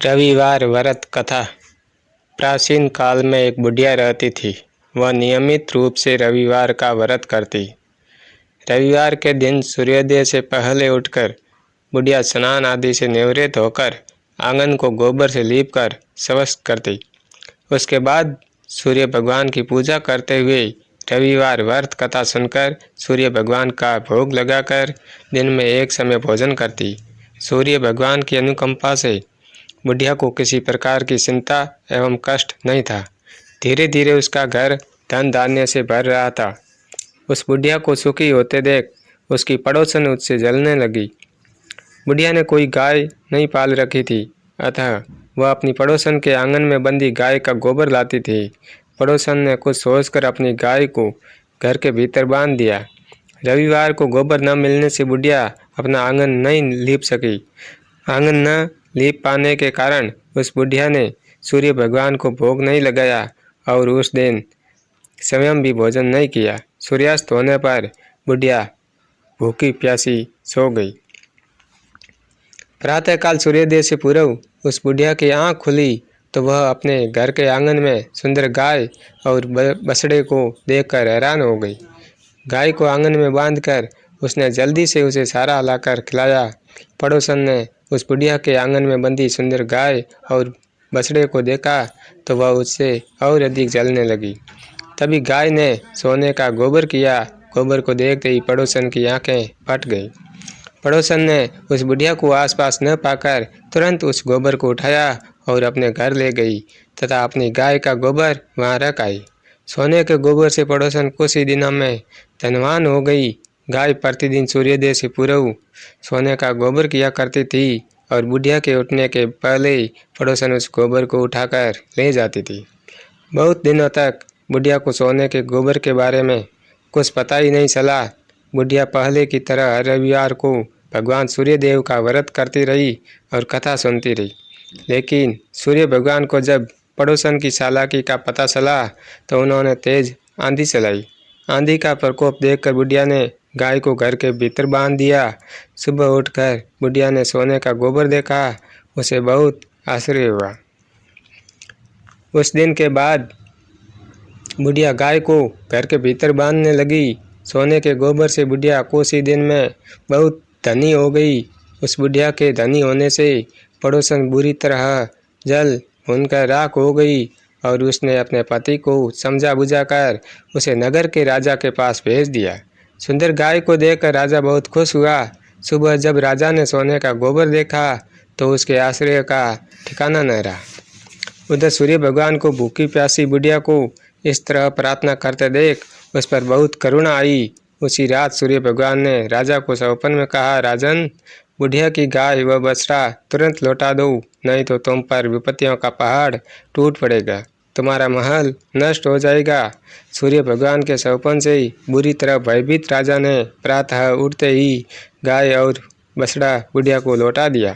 रविवार व्रत कथा। प्राचीन काल में एक बुढ़िया रहती थी। वह नियमित रूप से रविवार का व्रत करती। रविवार के दिन सूर्योदय से पहले उठकर बुढ़िया स्नान आदि से निवृत्त होकर आंगन को गोबर से लीपकर स्वच्छ करती। उसके बाद सूर्य भगवान की पूजा करते हुए रविवार व्रत कथा सुनकर सूर्य भगवान का भोग लगाकर दिन में एक समय भोजन करती। सूर्य भगवान की अनुकंपा से बुढ़िया को किसी प्रकार की चिंता एवं कष्ट नहीं था। धीरे धीरे उसका घर धन धान्य से भर रहा था। उस बुढ़िया को सुखी होते देख उसकी पड़ोसन उससे जलने लगी। बुढ़िया ने कोई गाय नहीं पाल रखी थी, अतः वह अपनी पड़ोसन के आंगन में बंधी गाय का गोबर लाती थी। पड़ोसन ने कुछ सोचकर अपनी गाय को घर के भीतर बांध दिया। रविवार को गोबर न मिलने से बुढ़िया अपना आंगन नहीं लीप सकी। आंगन न लीप पाने के कारण उस बुढ़िया ने सूर्य भगवान को भोग नहीं लगाया और उस दिन स्वयं भी भोजन नहीं किया। सूर्यास्त होने पर बुढ़िया भूखी प्यासी सो गई। प्रातःकाल सूर्योदय से पूर्व उस बुढ़िया की आंख खुली तो वह अपने घर के आंगन में सुंदर गाय और बछड़े को देखकर हैरान हो गई। गाय को आंगन में बांधकर उसने जल्दी से उसे सारा लाकर खिलाया। पड़ोसन ने उस बुढ़िया के आंगन में बंधी सुंदर गाय और बछड़े को देखा तो वह उससे और अधिक जलने लगी। तभी गाय ने सोने का गोबर किया। गोबर को देखते ही पड़ोसन की आंखें फट गईं। पड़ोसन ने उस बुढ़िया को आसपास न पाकर तुरंत उस गोबर को उठाया और अपने घर ले गई तथा अपनी गाय का गोबर वहां रख आई। सोने के गोबर से पड़ोसन कुछ ही दिनों में धनवान हो गई। गाय प्रतिदिन सूर्योदय से पूर्व सोने का गोबर किया करती थी और बुढ़िया के उठने के पहले ही पड़ोसन उस गोबर को उठाकर ले जाती थी। बहुत दिनों तक बुढ़िया को सोने के गोबर के बारे में कुछ पता ही नहीं चला। बुढ़िया पहले की तरह हर रविवार को भगवान सूर्यदेव का व्रत करती रही और कथा सुनती रही। लेकिन सूर्य भगवान को जब पड़ोसन की चालाकी का पता चला तो उन्होंने तेज आंधी चलाई। आंधी का प्रकोप देखकर बुढ़िया ने गाय को घर के भीतर बांध दिया। सुबह उठकर बुढ़िया ने सोने का गोबर देखा। उसे बहुत आश्चर्य हुआ। उस दिन के बाद बुढ़िया गाय को घर के भीतर बांधने लगी। सोने के गोबर से बुढ़िया कुछ ही दिन में बहुत धनी हो गई। उस बुढ़िया के धनी होने से पड़ोसन बुरी तरह जल भूनकर राख हो गई और उसने अपने पति को समझा बुझाकर उसे नगर के राजा के पास भेज दिया। सुंदर गाय को देखकर राजा बहुत खुश हुआ। सुबह जब राजा ने सोने का गोबर देखा तो उसके आश्चर्य का ठिकाना न रहा। उधर सूर्य भगवान को भूखी प्यासी बुढ़िया को इस तरह प्रार्थना करते देख उस पर बहुत करुणा आई। उसी रात सूर्य भगवान ने राजा को स्वप्न में कहा, राजन, बुढ़िया की गाय व बछड़ा तुरंत लौटा दो, नहीं तो तुम पर विपत्तियों का पहाड़ टूट पड़ेगा, तुम्हारा महल नष्ट हो जाएगा। सूर्य भगवान के स्वप्न से ही बुरी तरह भयभीत राजा ने प्रातः उठते ही गाय और बछड़ा बुढ़िया को लौटा दिया।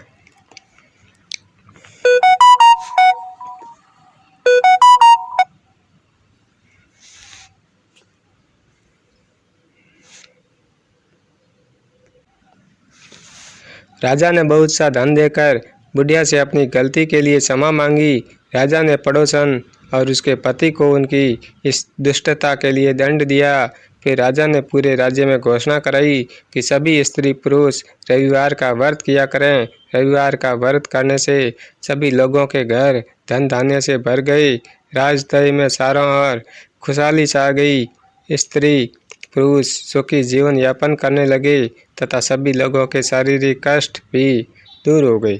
राजा ने बहुत सा धन देकर बुढ़िया से अपनी गलती के लिए क्षमा मांगी। राजा ने पड़ोसन और उसके पति को उनकी इस दुष्टता के लिए दंड दिया। फिर राजा ने पूरे राज्य में घोषणा कराई कि सभी स्त्री पुरुष रविवार का व्रत किया करें। रविवार का व्रत करने से सभी लोगों के घर धन धान्य से भर गए। राजतय में चारों ओर खुशहाली छा गई। स्त्री पुरुष सुखी जीवन यापन करने लगे तथा सभी लोगों के शारीरिक कष्ट भी दूर हो गए।